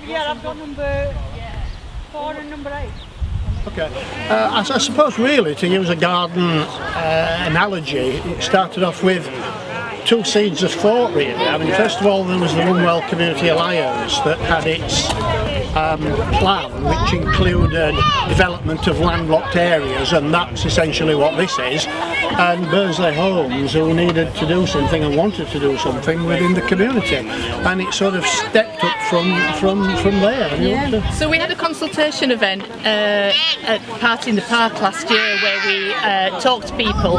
Yeah, I've got number 4 and number 8. Okay. I suppose really, to use a garden analogy, it started off with two seeds of thought really. I mean, first of all there was the Wombwell Community Alliance that had its plan, which included development of landlocked areas, and that's essentially what this is, and Berneslai Homes, who needed to do something and wanted to do something within the community, and it sort of stepped up from there. Yeah. So we had a consultation event at Party in the Park last year where we talked to people,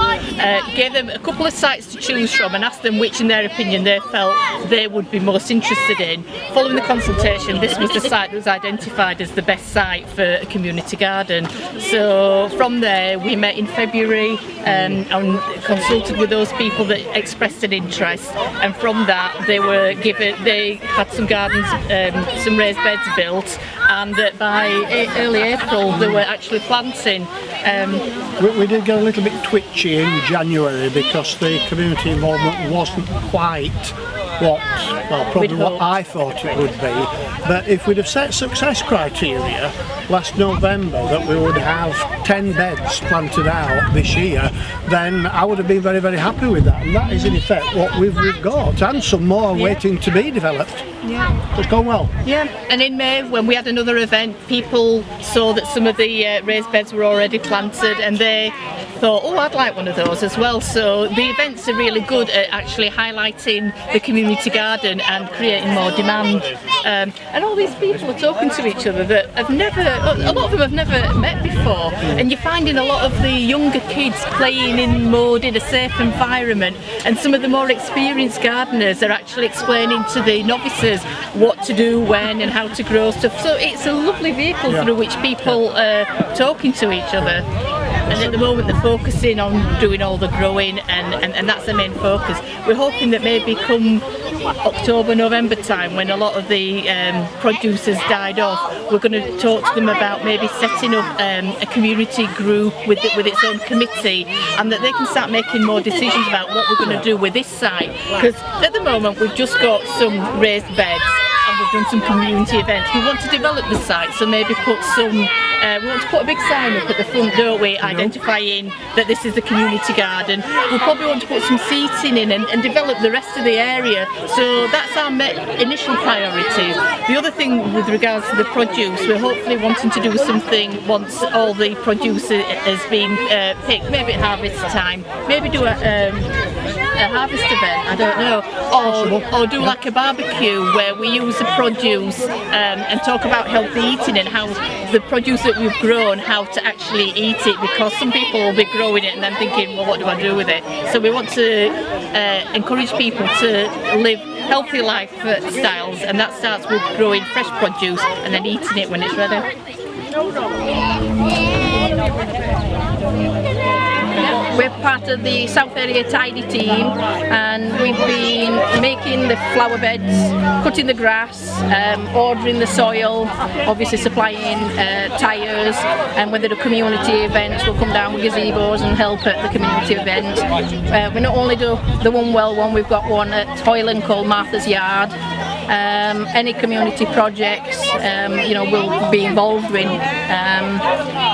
gave them a couple of sites to choose from and asked them which in their opinion they felt they would be most interested in. Following the consultation, this was the site that was identified as the best site for a community garden. So from there we met in February and consulted with those people that expressed an interest, and from that they had some gardens, some raised beds built, and by early April they were actually planting. We did get a little bit twitchy in January because the community involvement wasn't quite what I thought it would be, but if we'd have set success criteria last November that we would have 10 beds planted out this year, then I would have been very, very happy with that, and that is in effect what we've got, and some more waiting to be developed. Yeah. It's gone well. Yeah, and in May when we had another event, people saw that some of the raised beds were already planted and they thought, oh, I'd like one of those as well. So the events are really good at actually highlighting the community garden and creating more demand. And all these people are talking to each other that have a lot of them have never met before, and you're finding a lot of the younger kids playing in mud in a safe environment, and some of the more experienced gardeners are actually explaining to the novices what to do when and how to grow stuff. So it's a lovely vehicle through which people are talking to each other. And at the moment they're focusing on doing all the growing, and that's the main focus. We're hoping that maybe come October, November time, when a lot of the producers died off, we're going to talk to them about maybe setting up a community group with its own committee, and that they can start making more decisions about what we're going to do with this site. Because at the moment we've just got some raised beds and we've done some community events. We want to develop the site, so maybe put some we want to put a big sign up at the front, don't we, identifying that this is the community garden. We'll probably want to put some seating in and develop the rest of the area. So that's our initial priority. The other thing with regards to the produce, we're hopefully wanting to do something once all the produce has been picked, maybe at harvest time, maybe do a harvest event, I don't know, or do like a barbecue where we use the produce and talk about healthy eating and how the produce that we've grown, how to actually eat it, because some people will be growing it and then thinking, well, what do I do with it? So we want to encourage people to live healthy lifestyles, and that starts with growing fresh produce and then eating it when it's ready. We're part of the South Area Tidy team, and we've been making the flower beds, cutting the grass, ordering the soil, obviously supplying tyres, and when there are community events we'll come down with gazebos and help at the community event. We not only do the Wombwell one, we've got one at Hoyland called Martha's Yard. Any community projects we'll be involved in.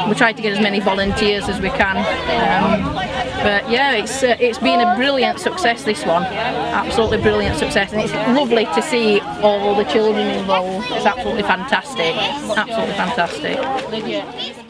We try to get as many volunteers as we can. But yeah, it's been a brilliant success, this one. Absolutely brilliant success, and it's lovely to see all the children involved. It's absolutely fantastic. Absolutely fantastic.